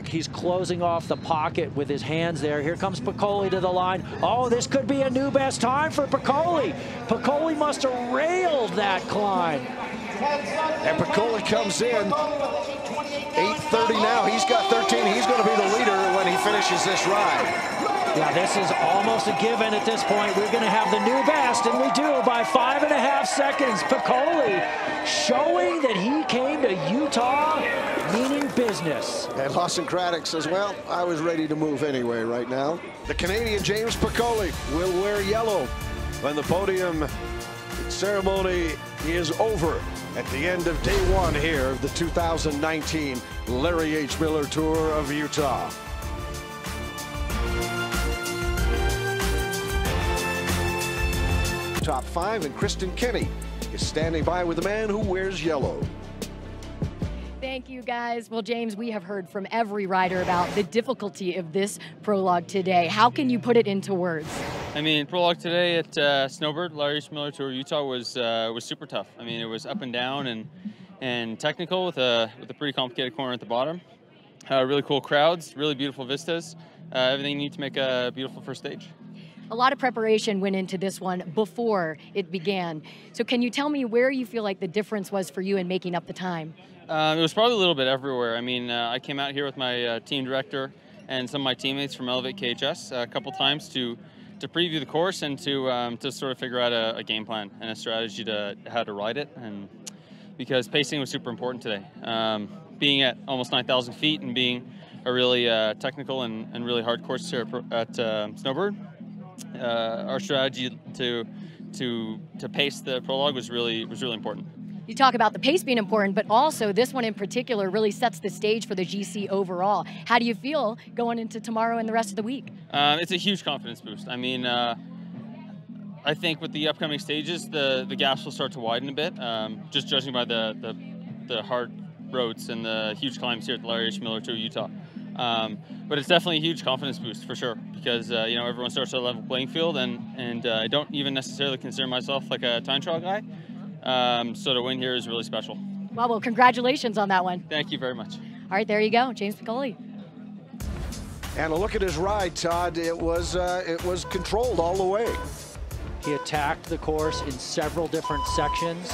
He's closing off the pocket with his hands there. Here comes Piccoli to the line. Oh, this could be a new best time for Piccoli. Piccoli must have railed that climb. And Piccoli comes in. 8:30 now. He's got 13. He's going to be the leader when he finishes this ride. Yeah, this is almost a given at this point. We're going to have the new best, and we do by 5.5 seconds. Piccoli showing that he came to Utah meaning business. And Lawson Craddock says, well, I was ready to move anyway right now. The Canadian James Piccoli will wear yellow when the podium ceremony is over at the end of day one here of the 2019 Larry H. Miller Tour of Utah. Top 5, and Kristen Kenny is standing by with the man who wears yellow. Thank you, guys. Well, James, we have heard from every rider about the difficulty of this prologue today. How can you put it into words? I mean, prologue today at Snowbird, Larry H. Miller Tour Utah was super tough. I mean, it was up and down and technical with a pretty complicated corner at the bottom. Really cool crowds, really beautiful vistas. Everything you need to make a beautiful first stage. A lot of preparation went into this one before it began. So can you tell me where you feel like the difference was for you in making up the time? It was probably a little bit everywhere. I mean, I came out here with my team director and some of my teammates from Elevate KHS a couple times to preview the course and to sort of figure out a game plan and a strategy to how to ride it. And because pacing was super important today. Being at almost 9,000 feet and being a really technical and really hard course here at Snowbird, our strategy to pace the prologue was really important. You talk about the pace being important, but also this one in particular really sets the stage for the GC overall. How do you feel going into tomorrow and the rest of the week? It's a huge confidence boost. I mean, I think with the upcoming stages, the gaps will start to widen a bit, just judging by the hard roads and the huge climbs here at the Larry H. Miller Tour Utah. But it's definitely a huge confidence boost for sure, because you know, everyone starts at a level playing field, and I don't even necessarily consider myself like a time trial guy. So to win here is really special. Well, congratulations on that one. Thank you very much. All right, there you go, James Piccoli. And a look at his ride, Todd. It was controlled all the way. He attacked the course in several different sections.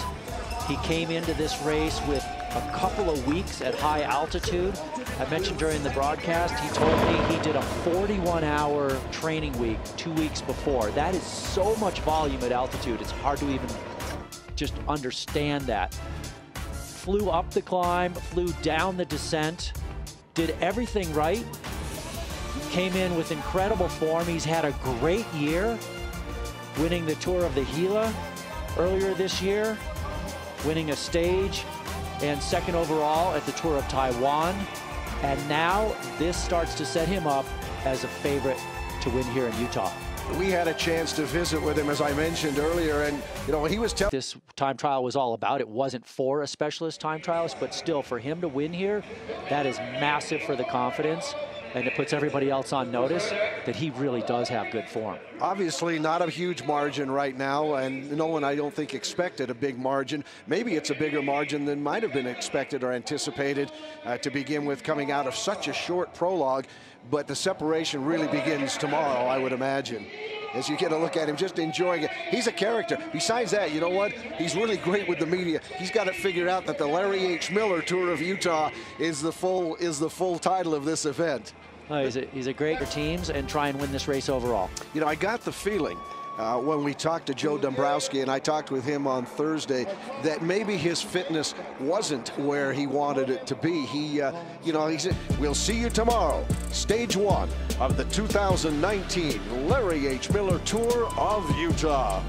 He came into this race with a couple of weeks at high altitude. I mentioned during the broadcast, he told me he did a 41-hour training week 2 weeks before. That is so much volume at altitude. It's hard to even just understand that. Flew up the climb, flew down the descent, did everything right. Came in with incredible form. He's had a great year, winning the Tour of the Gila earlier this year, winning a stage, and second overall at the Tour of Taiwan. And now this starts to set him up as a favorite to win here in Utah. We had a chance to visit with him, as I mentioned earlier, and you know, he was telling this time trial was all about. It wasn't for a specialist time trialist, but still for him to win here, that is massive for the confidence. And it puts everybody else on notice that he really does have good form. Obviously not a huge margin right now, and no one, I don't think, expected a big margin. Maybe it's a bigger margin than might have been expected or anticipated to begin with, coming out of such a short prologue. But the separation really begins tomorrow, I would imagine, as you get a look at him just enjoying it. He's a character. Besides that, you know what? He's really great with the media. He's got it figured out that the Larry H. Miller Tour of Utah is the full title of this event. He's a great teams and try and win this race overall. You know, I got the feeling when we talked to Joe Dombrowski, and I talked with him on Thursday, that maybe his fitness wasn't where he wanted it to be. He, you know, he said, we'll see you tomorrow. Stage 1 of the 2019 Larry H. Miller Tour of Utah.